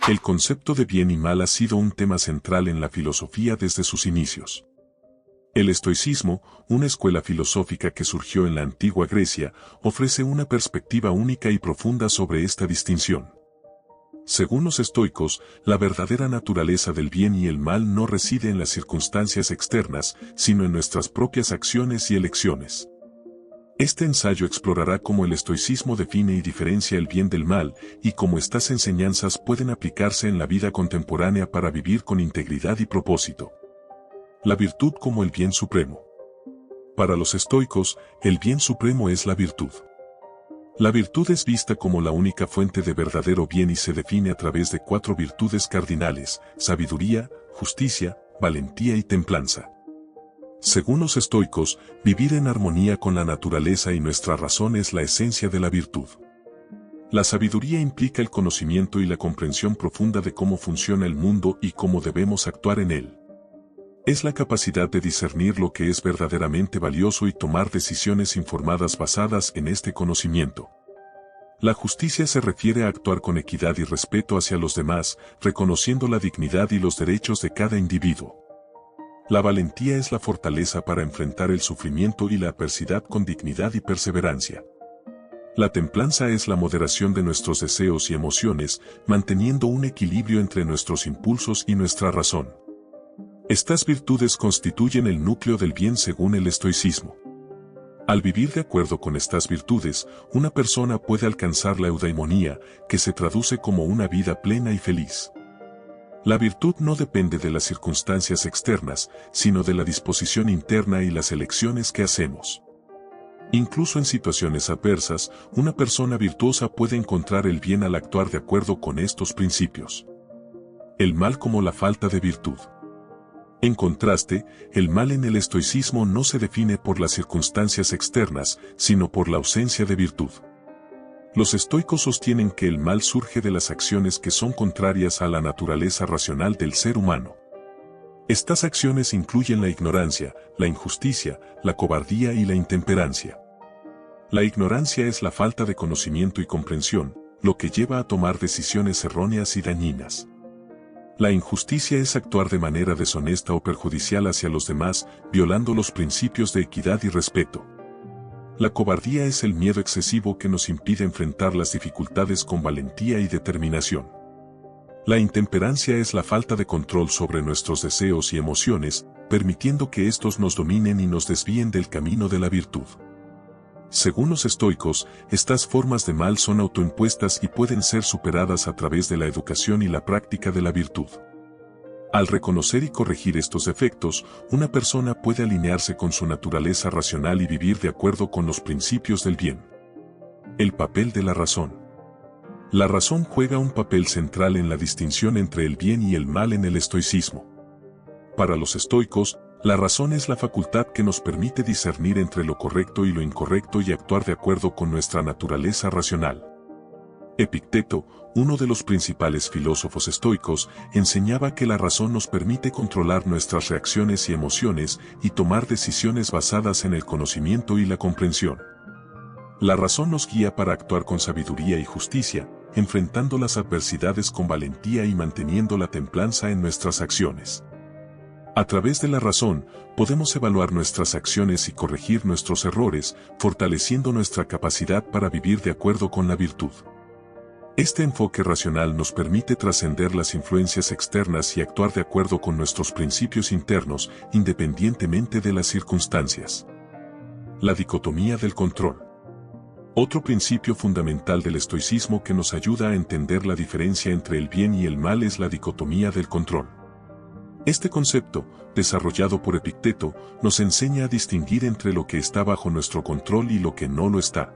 El concepto de bien y mal ha sido un tema central en la filosofía desde sus inicios. El estoicismo, una escuela filosófica que surgió en la antigua Grecia, ofrece una perspectiva única y profunda sobre esta distinción. Según los estoicos, la verdadera naturaleza del bien y el mal no reside en las circunstancias externas, sino en nuestras propias acciones y elecciones. Este ensayo explorará cómo el estoicismo define y diferencia el bien del mal, y cómo estas enseñanzas pueden aplicarse en la vida contemporánea para vivir con integridad y propósito. La virtud como el bien supremo. Para los estoicos, el bien supremo es la virtud. La virtud es vista como la única fuente de verdadero bien y se define a través de 4 virtudes cardinales: sabiduría, justicia, valentía y templanza. Según los estoicos, vivir en armonía con la naturaleza y nuestra razón es la esencia de la virtud. La sabiduría implica el conocimiento y la comprensión profunda de cómo funciona el mundo y cómo debemos actuar en él. Es la capacidad de discernir lo que es verdaderamente valioso y tomar decisiones informadas basadas en este conocimiento. La justicia se refiere a actuar con equidad y respeto hacia los demás, reconociendo la dignidad y los derechos de cada individuo. La valentía es la fortaleza para enfrentar el sufrimiento y la adversidad con dignidad y perseverancia. La templanza es la moderación de nuestros deseos y emociones, manteniendo un equilibrio entre nuestros impulsos y nuestra razón. Estas virtudes constituyen el núcleo del bien según el estoicismo. Al vivir de acuerdo con estas virtudes, una persona puede alcanzar la eudaimonía, que se traduce como una vida plena y feliz. La virtud no depende de las circunstancias externas, sino de la disposición interna y las elecciones que hacemos. Incluso en situaciones adversas, una persona virtuosa puede encontrar el bien al actuar de acuerdo con estos principios. El mal como la falta de virtud. En contraste, el mal en el estoicismo no se define por las circunstancias externas, sino por la ausencia de virtud. Los estoicos sostienen que el mal surge de las acciones que son contrarias a la naturaleza racional del ser humano. Estas acciones incluyen la ignorancia, la injusticia, la cobardía y la intemperancia. La ignorancia es la falta de conocimiento y comprensión, lo que lleva a tomar decisiones erróneas y dañinas. La injusticia es actuar de manera deshonesta o perjudicial hacia los demás, violando los principios de equidad y respeto. La cobardía es el miedo excesivo que nos impide enfrentar las dificultades con valentía y determinación. La intemperancia es la falta de control sobre nuestros deseos y emociones, permitiendo que estos nos dominen y nos desvíen del camino de la virtud. Según los estoicos, estas formas de mal son autoimpuestas y pueden ser superadas a través de la educación y la práctica de la virtud. Al reconocer y corregir estos defectos, una persona puede alinearse con su naturaleza racional y vivir de acuerdo con los principios del bien. El papel de la razón. La razón juega un papel central en la distinción entre el bien y el mal en el estoicismo. Para los estoicos, la razón es la facultad que nos permite discernir entre lo correcto y lo incorrecto y actuar de acuerdo con nuestra naturaleza racional. Epicteto, uno de los principales filósofos estoicos, enseñaba que la razón nos permite controlar nuestras reacciones y emociones y tomar decisiones basadas en el conocimiento y la comprensión. La razón nos guía para actuar con sabiduría y justicia, enfrentando las adversidades con valentía y manteniendo la templanza en nuestras acciones. A través de la razón, podemos evaluar nuestras acciones y corregir nuestros errores, fortaleciendo nuestra capacidad para vivir de acuerdo con la virtud. Este enfoque racional nos permite trascender las influencias externas y actuar de acuerdo con nuestros principios internos, independientemente de las circunstancias. La dicotomía del control. Otro principio fundamental del estoicismo que nos ayuda a entender la diferencia entre el bien y el mal es la dicotomía del control. Este concepto, desarrollado por Epicteto, nos enseña a distinguir entre lo que está bajo nuestro control y lo que no lo está.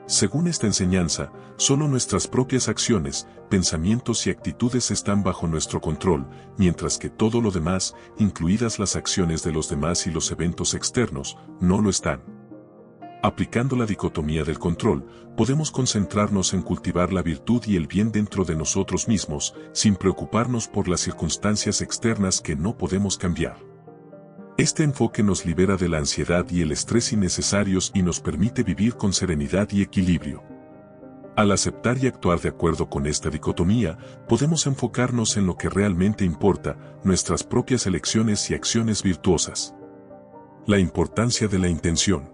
Según esta enseñanza, solo nuestras propias acciones, pensamientos y actitudes están bajo nuestro control, mientras que todo lo demás, incluidas las acciones de los demás y los eventos externos, no lo están. Aplicando la dicotomía del control, podemos concentrarnos en cultivar la virtud y el bien dentro de nosotros mismos, sin preocuparnos por las circunstancias externas que no podemos cambiar. Este enfoque nos libera de la ansiedad y el estrés innecesarios y nos permite vivir con serenidad y equilibrio. Al aceptar y actuar de acuerdo con esta dicotomía, podemos enfocarnos en lo que realmente importa, nuestras propias elecciones y acciones virtuosas. La importancia de la intención.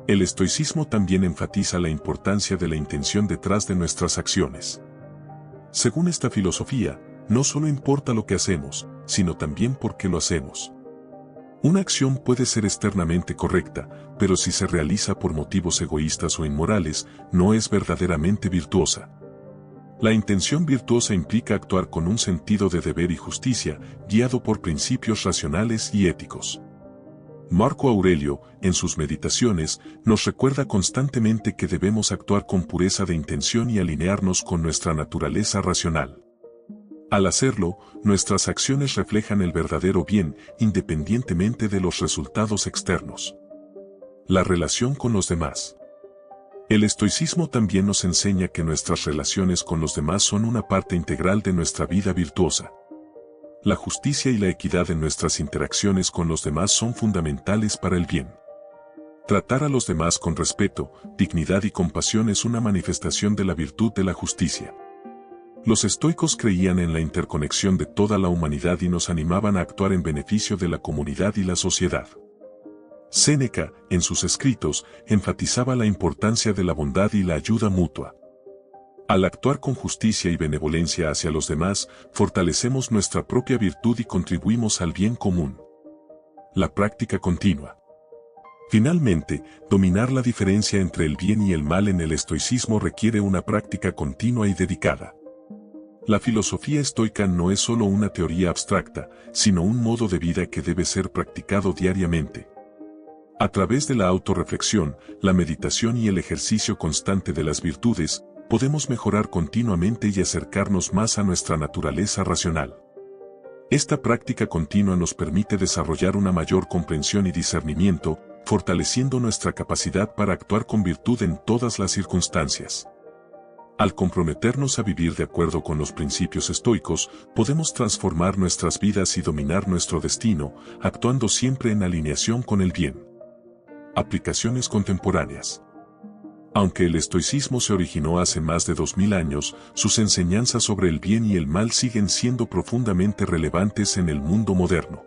El estoicismo también enfatiza la importancia de la intención detrás de nuestras acciones. Según esta filosofía, no solo importa lo que hacemos, sino también por qué lo hacemos. Una acción puede ser externamente correcta, pero si se realiza por motivos egoístas o inmorales, no es verdaderamente virtuosa. La intención virtuosa implica actuar con un sentido de deber y justicia, guiado por principios racionales y éticos. Marco Aurelio, en sus Meditaciones, nos recuerda constantemente que debemos actuar con pureza de intención y alinearnos con nuestra naturaleza racional. Al hacerlo, nuestras acciones reflejan el verdadero bien, independientemente de los resultados externos. La relación con los demás. El estoicismo también nos enseña que nuestras relaciones con los demás son una parte integral de nuestra vida virtuosa. La justicia y la equidad en nuestras interacciones con los demás son fundamentales para el bien. Tratar a los demás con respeto, dignidad y compasión es una manifestación de la virtud de la justicia. Los estoicos creían en la interconexión de toda la humanidad y nos animaban a actuar en beneficio de la comunidad y la sociedad. Séneca, en sus escritos, enfatizaba la importancia de la bondad y la ayuda mutua. Al actuar con justicia y benevolencia hacia los demás, fortalecemos nuestra propia virtud y contribuimos al bien común. La práctica continua. Finalmente, dominar la diferencia entre el bien y el mal en el estoicismo requiere una práctica continua y dedicada. La filosofía estoica no es solo una teoría abstracta, sino un modo de vida que debe ser practicado diariamente. A través de la autorreflexión, la meditación y el ejercicio constante de las virtudes, podemos mejorar continuamente y acercarnos más a nuestra naturaleza racional. Esta práctica continua nos permite desarrollar una mayor comprensión y discernimiento, fortaleciendo nuestra capacidad para actuar con virtud en todas las circunstancias. Al comprometernos a vivir de acuerdo con los principios estoicos, podemos transformar nuestras vidas y dominar nuestro destino, actuando siempre en alineación con el bien. Aplicaciones contemporáneas. Aunque el estoicismo se originó hace más de 2000 años, sus enseñanzas sobre el bien y el mal siguen siendo profundamente relevantes en el mundo moderno.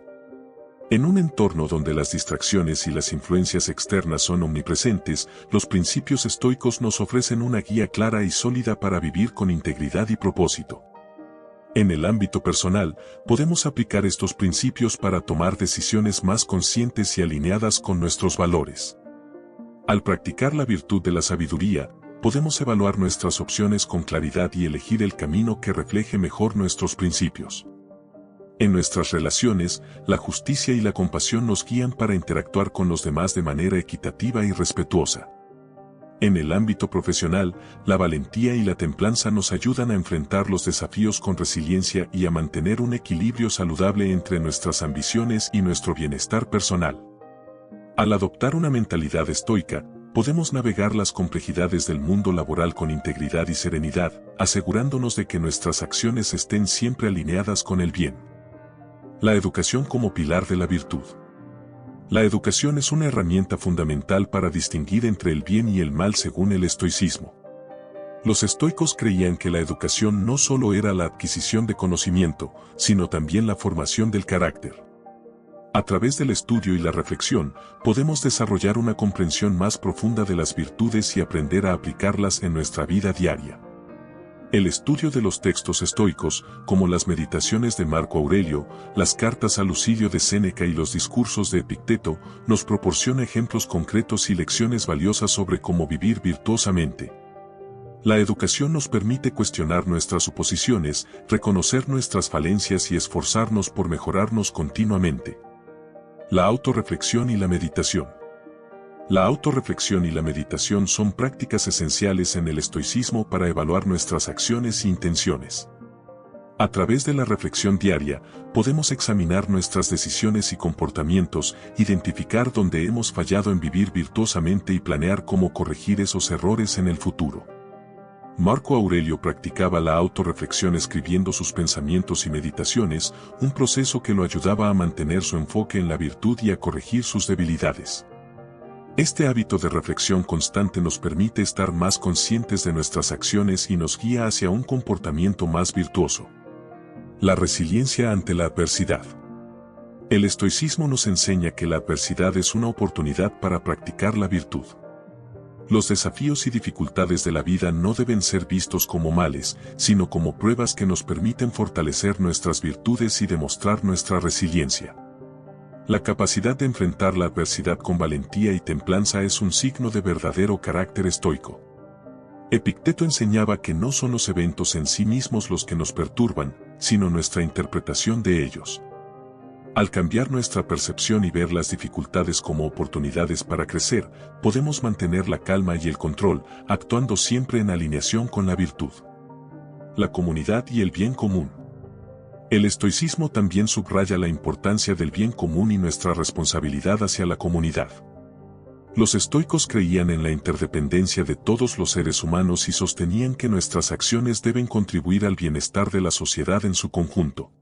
En un entorno donde las distracciones y las influencias externas son omnipresentes, los principios estoicos nos ofrecen una guía clara y sólida para vivir con integridad y propósito. En el ámbito personal, podemos aplicar estos principios para tomar decisiones más conscientes y alineadas con nuestros valores. Al practicar la virtud de la sabiduría, podemos evaluar nuestras opciones con claridad y elegir el camino que refleje mejor nuestros principios. En nuestras relaciones, la justicia y la compasión nos guían para interactuar con los demás de manera equitativa y respetuosa. En el ámbito profesional, la valentía y la templanza nos ayudan a enfrentar los desafíos con resiliencia y a mantener un equilibrio saludable entre nuestras ambiciones y nuestro bienestar personal. Al adoptar una mentalidad estoica, podemos navegar las complejidades del mundo laboral con integridad y serenidad, asegurándonos de que nuestras acciones estén siempre alineadas con el bien. La educación como pilar de la virtud. La educación es una herramienta fundamental para distinguir entre el bien y el mal según el estoicismo. Los estoicos creían que la educación no solo era la adquisición de conocimiento, sino también la formación del carácter. A través del estudio y la reflexión, podemos desarrollar una comprensión más profunda de las virtudes y aprender a aplicarlas en nuestra vida diaria. El estudio de los textos estoicos, como las Meditaciones de Marco Aurelio, las cartas a Lucilio de Séneca y los discursos de Epicteto, nos proporciona ejemplos concretos y lecciones valiosas sobre cómo vivir virtuosamente. La educación nos permite cuestionar nuestras suposiciones, reconocer nuestras falencias y esforzarnos por mejorarnos continuamente. La autorreflexión y la meditación. La autorreflexión y la meditación son prácticas esenciales en el estoicismo para evaluar nuestras acciones e intenciones. A través de la reflexión diaria, podemos examinar nuestras decisiones y comportamientos, identificar dónde hemos fallado en vivir virtuosamente y planear cómo corregir esos errores en el futuro. Marco Aurelio practicaba la autorreflexión escribiendo sus pensamientos y meditaciones, un proceso que lo ayudaba a mantener su enfoque en la virtud y a corregir sus debilidades. Este hábito de reflexión constante nos permite estar más conscientes de nuestras acciones y nos guía hacia un comportamiento más virtuoso. La resiliencia ante la adversidad. El estoicismo nos enseña que la adversidad es una oportunidad para practicar la virtud. Los desafíos y dificultades de la vida no deben ser vistos como males, sino como pruebas que nos permiten fortalecer nuestras virtudes y demostrar nuestra resiliencia. La capacidad de enfrentar la adversidad con valentía y templanza es un signo de verdadero carácter estoico. Epicteto enseñaba que no son los eventos en sí mismos los que nos perturban, sino nuestra interpretación de ellos. Al cambiar nuestra percepción y ver las dificultades como oportunidades para crecer, podemos mantener la calma y el control, actuando siempre en alineación con la virtud. La comunidad y el bien común. El estoicismo también subraya la importancia del bien común y nuestra responsabilidad hacia la comunidad. Los estoicos creían en la interdependencia de todos los seres humanos y sostenían que nuestras acciones deben contribuir al bienestar de la sociedad en su conjunto.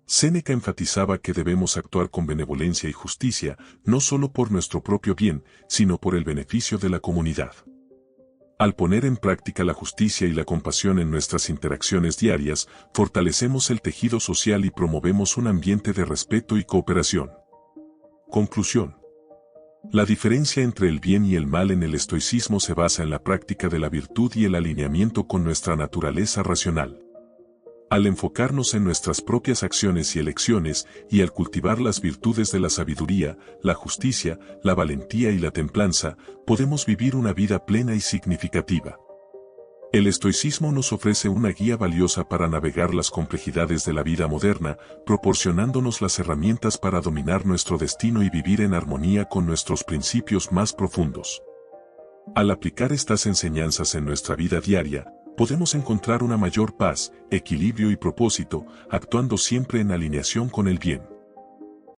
Séneca enfatizaba que debemos actuar con benevolencia y justicia, no solo por nuestro propio bien, sino por el beneficio de la comunidad. Al poner en práctica la justicia y la compasión en nuestras interacciones diarias, fortalecemos el tejido social y promovemos un ambiente de respeto y cooperación. Conclusión. La diferencia entre el bien y el mal en el estoicismo se basa en la práctica de la virtud y el alineamiento con nuestra naturaleza racional. Al enfocarnos en nuestras propias acciones y elecciones, y al cultivar las virtudes de la sabiduría, la justicia, la valentía y la templanza, podemos vivir una vida plena y significativa. El estoicismo nos ofrece una guía valiosa para navegar las complejidades de la vida moderna, proporcionándonos las herramientas para dominar nuestro destino y vivir en armonía con nuestros principios más profundos. Al aplicar estas enseñanzas en nuestra vida diaria, podemos encontrar una mayor paz, equilibrio y propósito, actuando siempre en alineación con el bien.